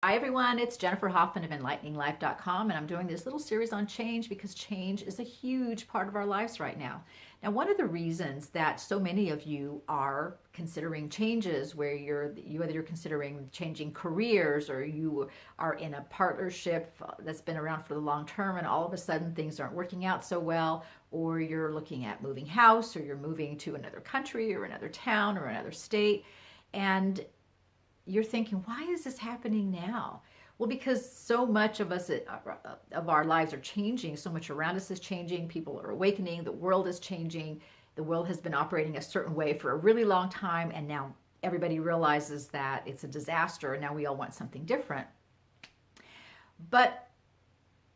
Hi everyone, it's Jennifer Hoffman of EnlighteningsLife.com, and I'm doing this little series on change because change is a huge part of our lives right now. Now, one of the reasons that so many of you are considering changes, where whether you're considering changing careers or you are in a partnership that's been around for the long term and all of a sudden things aren't working out so well, or you're looking at moving house, or you're moving to another country or another town or another state, and you're thinking, why is this happening now? Well, because so much of us, of our lives are changing. So much around us is changing. People are awakening. The world is changing. The world has been operating a certain way for a really long time. And now everybody realizes that it's a disaster. And now we all want something different. But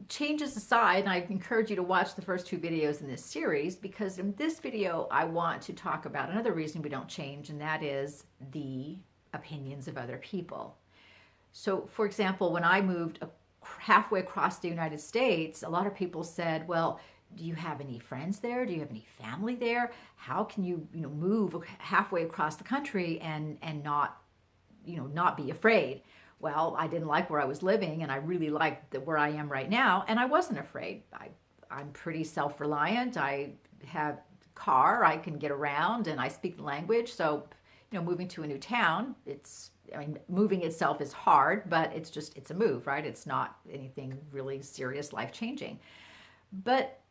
changes aside, and I encourage you to watch the first two videos in this series, because in this video, I want to talk about another reason we don't change, and that is the opinions of other people. So, for example, when I moved halfway across the United States, a lot of people said, well, do you have any friends there? Do you have any family there? How can you, move halfway across the country and not be afraid? Well, I didn't like where I was living, and I really liked where I am right now, and I wasn't afraid. I'm pretty self-reliant. I have a car, I can get around, and I speak the language. So, moving to a new town, moving itself is hard, but it's a move, right? It's not anything really serious, life-changing. But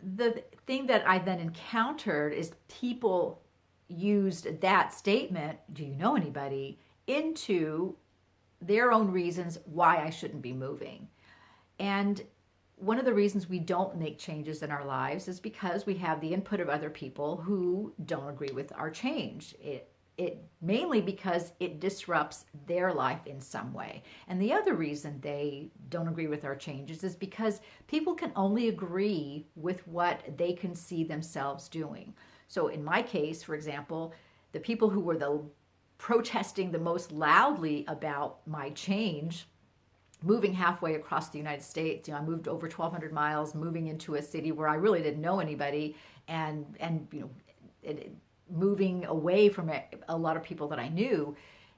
the thing that I then encountered is people used that statement, do you know anybody, into their own reasons why I shouldn't be moving. And one of the reasons we don't make changes in our lives is because we have the input of other people who don't agree with our change. It mainly because it disrupts their life in some way. And the other reason they don't agree with our changes is because people can only agree with what they can see themselves doing. So in my case, for example, the people who were protesting the most loudly about my change, moving halfway across the United States, I moved over 1,200 miles, moving into a city where I really didn't know anybody, and moving away from a lot of people that I knew,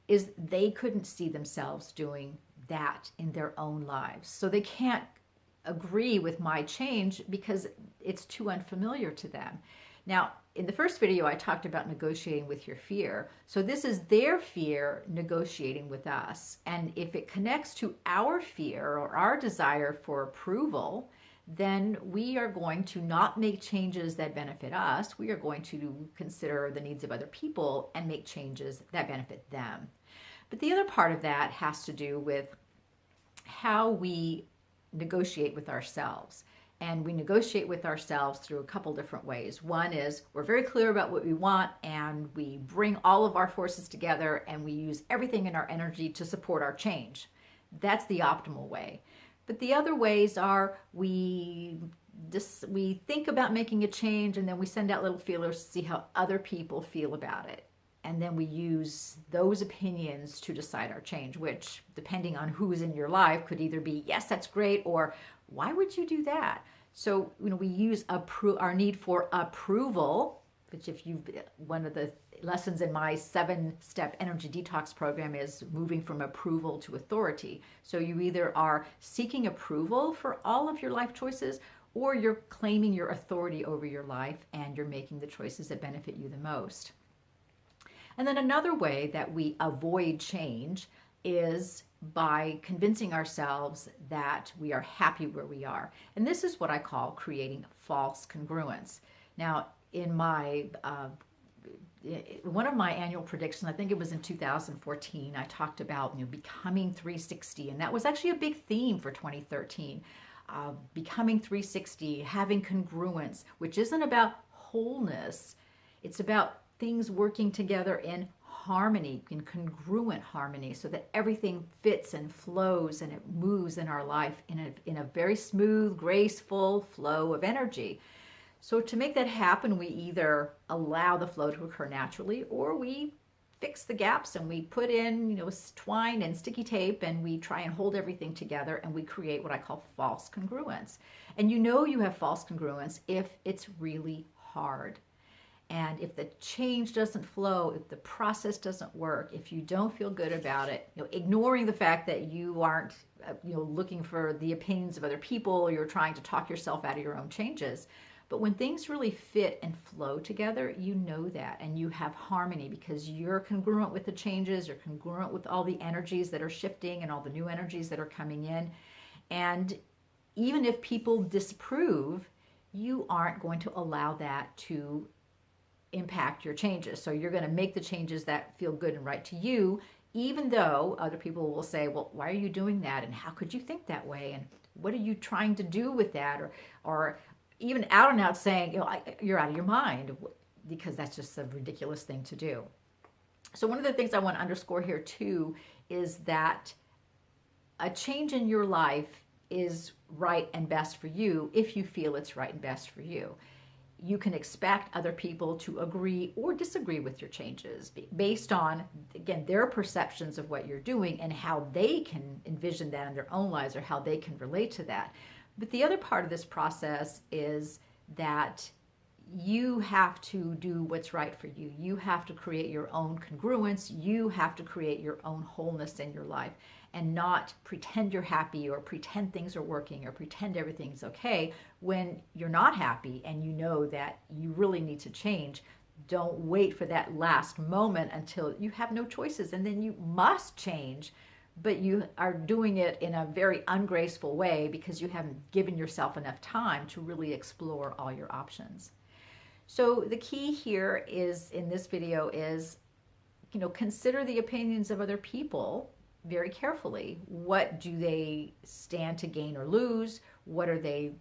is they couldn't see themselves doing that in their own lives. So they can't agree with my change because it's too unfamiliar to them. Now, in the first video, I talked about negotiating with your fear. So this is their fear negotiating with us. And if it connects to our fear or our desire for approval, then we are going to not make changes that benefit us. We are going to consider the needs of other people and make changes that benefit them. But the other part of that has to do with how we negotiate with ourselves. And we negotiate with ourselves through a couple different ways. One is we're very clear about what we want, and we bring all of our forces together, and we use everything in our energy to support our change. That's the optimal way. But the other ways are we think about making a change, and then we send out little feelers to see how other people feel about it. And then we use those opinions to decide our change, which, depending on who's in your life, could either be, yes, that's great, or why would you do that? So, we use our need for approval, which one of the lessons in my 7-step energy detox program is moving from approval to authority. So you either are seeking approval for all of your life choices, or you're claiming your authority over your life and you're making the choices that benefit you the most. And then another way that we avoid change is by convincing ourselves that we are happy where we are. And this is what I call creating false congruence. Now, in one of my annual predictions, I think it was in 2014, I talked about becoming 360, and that was actually a big theme for 2013. Becoming 360, having congruence, which isn't about wholeness. It's about things working together in harmony, in congruent harmony, so that everything fits and flows and it moves in our life in a very smooth, graceful flow of energy. So to make that happen, we either allow the flow to occur naturally, or we fix the gaps and we put in, twine and sticky tape, and we try and hold everything together, and we create what I call false congruence. And you have false congruence if it's really hard. And if the change doesn't flow, if the process doesn't work, if you don't feel good about it, ignoring the fact that you aren't, looking for the opinions of other people, or you're trying to talk yourself out of your own changes. But when things really fit and flow together, you know that, and you have harmony because you're congruent with the changes, you're congruent with all the energies that are shifting and all the new energies that are coming in. And even if people disapprove, you aren't going to allow that to impact your changes. So you're going to make the changes that feel good and right to you, even though other people will say, well, why are you doing that? And how could you think that way? And what are you trying to do with that? Or even out and out saying, you're out of your mind, because that's just a ridiculous thing to do. So one of the things I want to underscore here too is that a change in your life is right and best for you if you feel it's right and best for you. You can expect other people to agree or disagree with your changes based on, again, their perceptions of what you're doing and how they can envision that in their own lives or how they can relate to that. But the other part of this process is that you have to do what's right for you. You have to create your own congruence. You have to create your own wholeness in your life and not pretend you're happy or pretend things are working or pretend everything's okay when you're not happy and you know that you really need to change. Don't wait for that last moment until you have no choices and then you must change, but you are doing it in a very ungraceful way because you haven't given yourself enough time to really explore all your options. So the key here is in this video is, consider the opinions of other people very carefully. What do they stand to gain or lose? What are they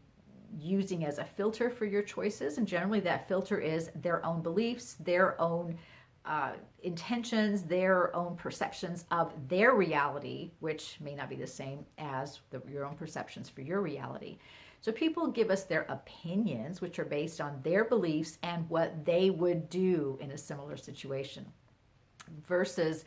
using as a filter for your choices? And generally that filter is their own beliefs, their own intentions, their own perceptions of their reality, which may not be the same as your own perceptions for your reality. So people give us their opinions, which are based on their beliefs and what they would do in a similar situation, versus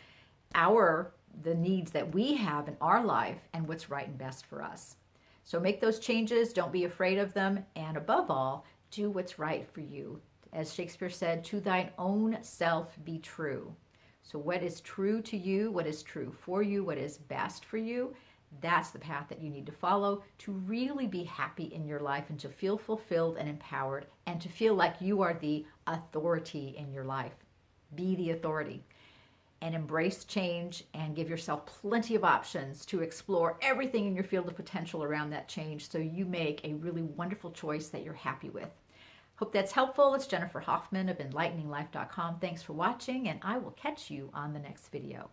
the needs that we have in our life and what's right and best for us. So make those changes, don't be afraid of them, and above all, do what's right for you. As Shakespeare said, to thine own self be true. So what is true to you, what is true for you, what is best for you, that's the path that you need to follow to really be happy in your life and to feel fulfilled and empowered and to feel like you are the authority in your life. Be the authority and embrace change and give yourself plenty of options to explore everything in your field of potential around that change so you make a really wonderful choice that you're happy with. Hope that's helpful. It's Jennifer Hoffman of EnlighteningLife.com. Thanks for watching, and I will catch you on the next video.